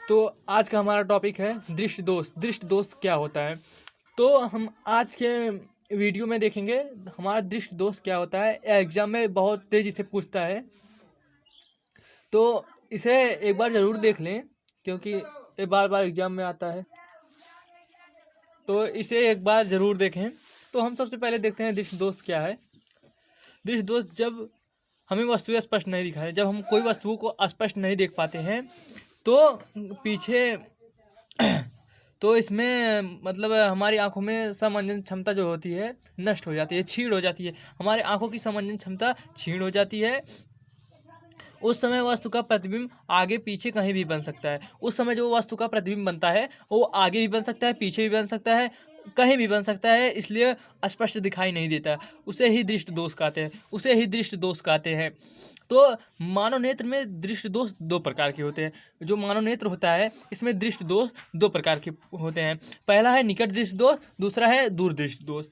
तो आज का हमारा टॉपिक है दृष्टि दोष। दृष्टि दोष क्या होता है, तो हम आज के वीडियो में देखेंगे हमारा दृष्टि दोष क्या होता है। एग्जाम में बहुत तेज़ी से पूछता है, तो इसे एक बार ज़रूर देख लें क्योंकि ये बार बार एग्जाम में आता है, तो इसे एक बार ज़रूर देखें। तो हम सबसे पहले देखते हैं दृष्टि दोष क्या है। दृष्टि दोष जब हमें वस्तुएं स्पष्ट नहीं दिखाई, जब हम कोई वस्तु को स्पष्ट नहीं देख पाते हैं तो पीछे तो इसमें मतलब हमारी आंखों में समंजन क्षमता जो होती है नष्ट हो जाती है, छीण हो जाती है। हमारे आंखों की समंजन क्षमता छीण हो जाती है। उस समय वस्तु का प्रतिबिंब आगे पीछे कहीं भी बन सकता है। उस समय जो वस्तु का प्रतिबिंब बनता है वो आगे भी बन सकता है, पीछे भी बन सकता है, कहीं भी बन सकता है, इसलिए स्पष्ट दिखाई नहीं देता। उसे ही दृष्टि दोष कहते हैं, उसे ही दृष्टि दोष कहते हैं। तो मानव नेत्र में दृष्टि दोष दो प्रकार के होते हैं। जो मानव नेत्र होता है इसमें दृष्टि दोष दो प्रकार के होते हैं। पहला है निकट दृष्टि दोष, दूसरा है दूर दृष्टि दोष।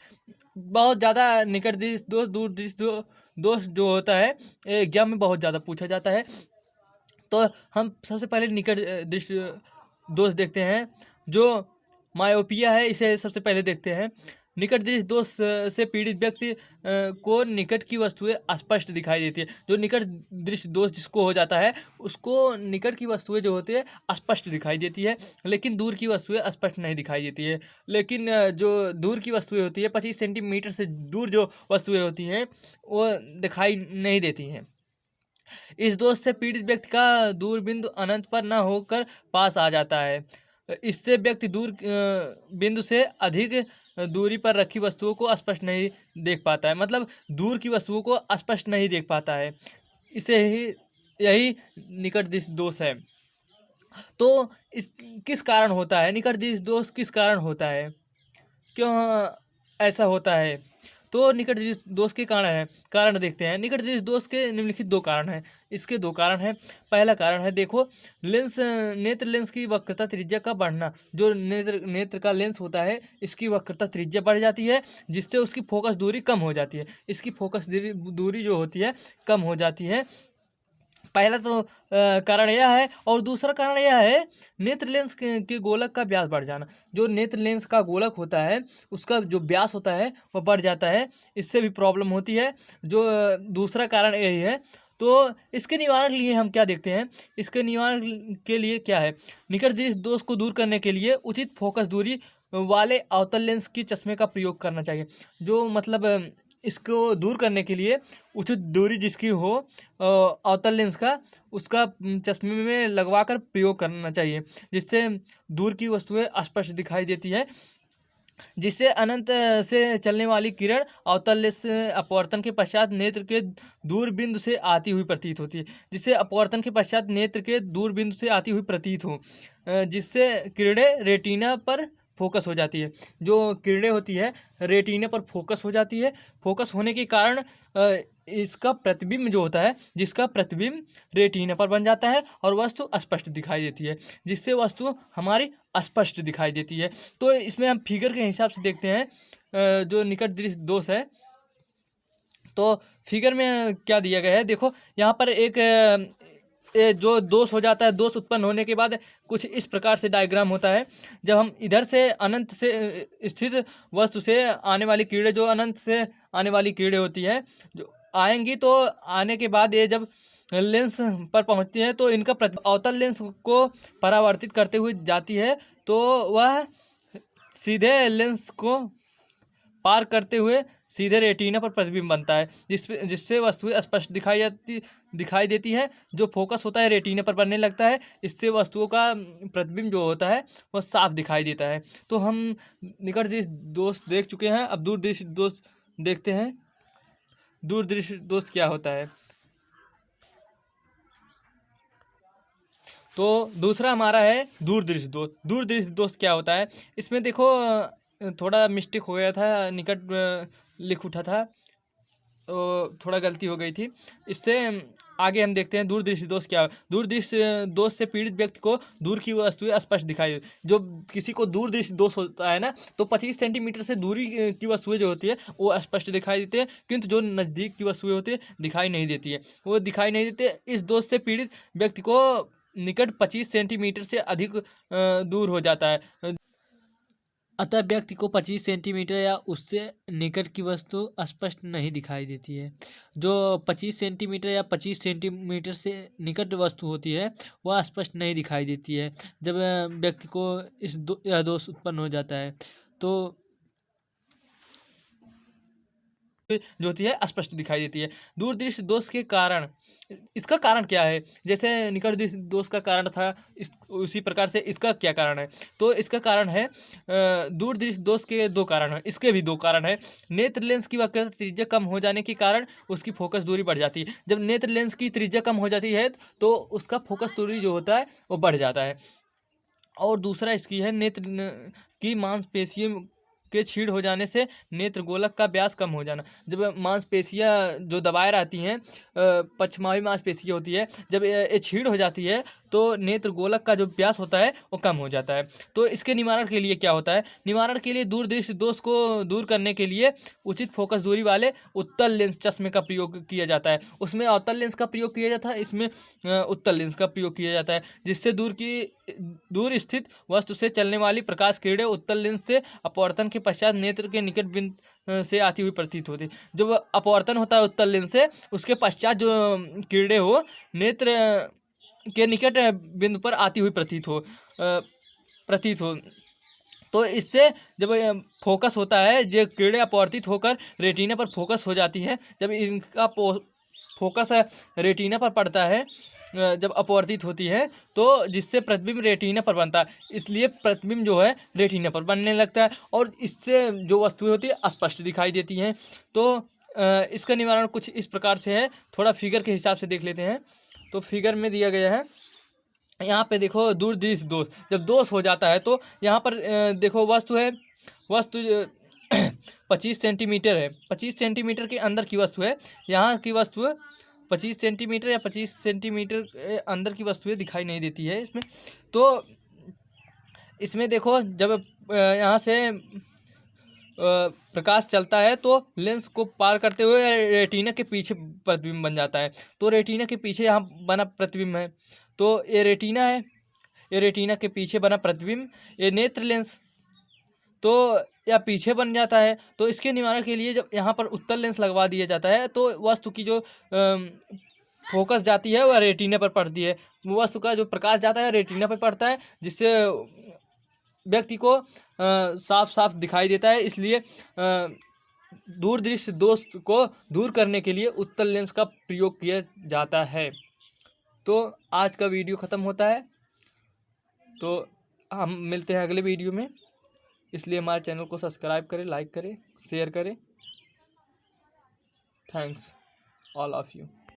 बहुत ज़्यादा निकट दृष्टि दोष, दूर दृष्टि दोष जो होता है एग्जाम में बहुत ज़्यादा पूछा जाता है। तो हम सबसे पहले निकट दृष्टि दोष देखते हैं। जो मायोपिया है इसे सबसे पहले देखते हैं। निकट दृष्टि दोष से पीड़ित व्यक्ति को निकट की वस्तुएं स्पष्ट दिखाई देती है। जो निकट दृष्टि दोष जिसको हो जाता है उसको निकट की वस्तुएं जो होती है स्पष्ट दिखाई देती है, लेकिन दूर की वस्तुएं स्पष्ट नहीं दिखाई देती है। लेकिन जो दूर की वस्तुएं होती है 25 सेंटीमीटर से दूर जो वस्तुएं होती हैं वो दिखाई नहीं देती हैं। इस दोष से पीड़ित व्यक्ति का दूरबिंदु अनंत पर न होकर पास आ जाता है। इससे व्यक्ति दूर बिंदु से अधिक दूरी पर रखी वस्तुओं को स्पष्ट नहीं देख पाता है, मतलब दूर की वस्तुओं को स्पष्ट नहीं देख पाता है। इसे ही यही निकट दृष्टि दोष है। तो इस किस कारण होता है निकट दृष्टि दोष, किस कारण होता है, क्यों ऐसा होता है? तो निकट दृष्टि दोष के कारण देखते हैं। निकट दृष्टि दोष के निम्नलिखित दो कारण हैं। इसके दो कारण हैं। पहला कारण है देखो नेत्र लेंस की वक्रता त्रिज्या का बढ़ना। जो नेत्र का लेंस होता है इसकी वक्रता त्रिज्या बढ़ जाती है, जिससे उसकी फोकस दूरी कम हो जाती है। इसकी फोकस दूरी जो होती है कम हो जाती है। पहला तो कारण यह है, और दूसरा कारण यह है नेत्र लेंस के गोलक का व्यास बढ़ जाना। जो नेत्र लेंस का गोलक होता है उसका जो व्यास होता है वह बढ़ जाता है, इससे भी प्रॉब्लम होती है। जो दूसरा कारण यही है। तो इसके निवारण के लिए हम क्या देखते हैं, इसके निवारण के लिए क्या है, निकट दृष्टि दोष को दूर करने के लिए उचित फोकस दूरी वाले अवतल लेंस की चश्मे का प्रयोग करना चाहिए। जो मतलब इसको दूर करने के लिए उचित दूरी जिसकी हो अवतल लेंस का, उसका चश्मे में लगवाकर प्रयोग करना चाहिए, जिससे दूर की वस्तुएं स्पष्ट दिखाई देती है। जिससे अनंत से चलने वाली किरण अवतल लेंस अपवर्तन के पश्चात नेत्र के दूर बिंदु से आती हुई प्रतीत होती है। जिससे अपवर्तन के पश्चात नेत्र के दूर बिंदु से आती हुई प्रतीत हो, जिससे किरणें रेटिना पर फोकस हो जाती है। जो किरणें होती है रेटिना पर फोकस हो जाती है। फोकस होने के कारण इसका प्रतिबिंब जो होता है, जिसका प्रतिबिंब रेटिना पर बन जाता है और वस्तु स्पष्ट दिखाई देती है, जिससे वस्तु हमारी स्पष्ट दिखाई देती है। तो इसमें हम फिगर के हिसाब से देखते हैं जो निकट दृष्टि दोष है। तो फिगर में क्या दिया गया है, देखो यहाँ पर एक जो दोष हो जाता है, दोष उत्पन्न होने के बाद कुछ इस प्रकार से डायग्राम होता है। जब हम इधर से अनंत से स्थित वस्तु से आने वाली किरणें, जो अनंत से आने वाली किरणें होती है जो आएंगी, तो आने के बाद ये जब लेंस पर पहुंचती है तो इनका अवतल लेंस को परावर्तित करते हुए जाती है, तो वह सीधे लेंस को पार करते हुए सीधे रेटिना पर प्रतिबिंब बनता है, जिससे वस्तुएं स्पष्ट दिखाई देती है। जो फोकस होता है रेटिना पर बनने लगता है, इससे वस्तुओं का प्रतिबिंब जो होता है वह साफ दिखाई देता है। तो हम निकट दृष्टि दोष देख चुके हैं, अब दूर दृष्टि दोष देखते हैं। दूर दृष्टि दोष क्या होता है, तो दूसरा हमारा है दूर दृष्टि दोष। दूर दृष्टि दोष क्या होता है, इसमें देखो थोड़ा मिस्टेक हो गया था, निकट लिख उठा था तो थोड़ा गलती हो गई थी। इससे आगे हम देखते हैं दूरदृष्टि दोष क्या है। दूरदृष्टि दोष से पीड़ित व्यक्ति को दूर की वस्तुएं स्पष्ट दिखाई देती। जो किसी को दूरदृष्टि दोष होता है ना, तो 25 सेंटीमीटर से दूरी की वस्तुएं जो होती है वो स्पष्ट दिखाई देती है, किंतु जो नज़दीक की वस्तुएं होती है दिखाई नहीं देती है, वो दिखाई नहीं देते। इस दोष से पीड़ित व्यक्ति को निकट 25 सेंटीमीटर से अधिक दूर हो जाता है। अतः व्यक्ति को 25 सेंटीमीटर या उससे निकट की वस्तु स्पष्ट नहीं दिखाई देती है। जो 25 सेंटीमीटर या 25 सेंटीमीटर से निकट वस्तु होती है वह स्पष्ट नहीं दिखाई देती है जब व्यक्ति को यह दोष उत्पन्न हो जाता है। तो जो होती है स्पष्ट दिखाई देती है। दूरदृष्टि दोष के कारण, इसका कारण क्या है? जैसे निकट दृष्टि दोष का कारण था, उसी प्रकार से इसका क्या कारण है? तो इसका कारण है दूरदृष्टि दोष के दो कारण हैं, इसके भी दो कारण है। नेत्र लेंस की वक्रता त्रिज्या कम हो जाने के कारण उसकी फोकस दूरी बढ़ जाती है। जब नेत्र लेंस की त्रिज्या कम हो जाती है तो उसका फोकस दूरी जो होता है वो बढ़ जाता है। और दूसरा इसकी है नेत्र की मांसपेशियों के छीड़ हो जाने से नेत्र गोलक का व्यास कम हो जाना। जब मांसपेशियां जो दबाए रहती हैं, पश्चमावी मांसपेशियां होती है, जब ये छीड़ हो जाती है तो नेत्र गोलक का जो व्यास होता है वो कम हो जाता है। तो इसके निवारण के लिए क्या होता है? निवारण के लिए दूरदृष्टि दोष को दूर करने के लिए उचित फोकस दूरी वाले उत्तल लेंस चश्मे का प्रयोग किया जाता है। उसमें अवतल लेंस का प्रयोग किया जाता है, इसमें उत्तल लेंस का प्रयोग किया जाता है, जिससे दूर स्थित वस्तु से चलने वाली प्रकाश किरणें उत्तल लेंस से अपवर्तन के पश्चात नेत्र के निकट बिंदु से आती हुई प्रतीत होती। जब अपवर्तन होता है उत्तल लेंस से, उसके पश्चात जो किरणें हो नेत्र के निकट बिंदु पर आती हुई प्रतीत हो। तो इससे जब फोकस होता है, जो किरणें अपवर्तित होकर रेटिना पर फोकस हो जाती है, जब इनका फोकस रेटिना पर पड़ता है, जब अपवर्तित होती है तो जिससे प्रतिबिंब रेटिना पर बनता है, इसलिए प्रतिबिंब जो है रेटिना पर बनने लगता है और इससे जो वस्तुएं होती है स्पष्ट दिखाई देती हैं। तो इसका निवारण कुछ इस प्रकार से है, थोड़ा फिगर के हिसाब से देख लेते हैं। तो फिगर में दिया गया है, यहाँ पे देखो दूरदृष्टि दोष, जब दोष हो जाता है तो यहाँ पर देखो वस्तु 25 सेंटीमीटर है, 25 सेंटीमीटर के अंदर की वस्तु है। यहाँ की वस्तु 25 सेंटीमीटर या 25 सेंटीमीटर के अंदर की वस्तुएं दिखाई नहीं देती है इसमें। तो इसमें देखो जब यहाँ से प्रकाश चलता है तो लेंस को पार करते हुए रेटिना के पीछे प्रतिबिंब बन जाता है। तो रेटिना के पीछे यहाँ बना प्रतिबिंब है, तो ये रेटिना है, ये रेटिना के पीछे बना प्रतिबिंब, ये नेत्र लेंस तो या पीछे बन जाता है। तो इसके निवारण के लिए जब यहाँ पर उत्तल लेंस लगवा दिया जाता है तो वस्तु की जो फोकस जाती है वह रेटिना पर पड़ती है, वस्तु का जो प्रकाश जाता है रेटिना पर पड़ता है, जिससे व्यक्ति को साफ साफ दिखाई देता है। इसलिए दूरदृष्टि दोष को दूर करने के लिए उत्तल लेंस का प्रयोग किया जाता है। तो आज का वीडियो ख़त्म होता है, तो हम मिलते हैं अगले वीडियो में। इसलिए हमारे चैनल को सब्सक्राइब करें, लाइक करें, शेयर करें। Thanks all of you.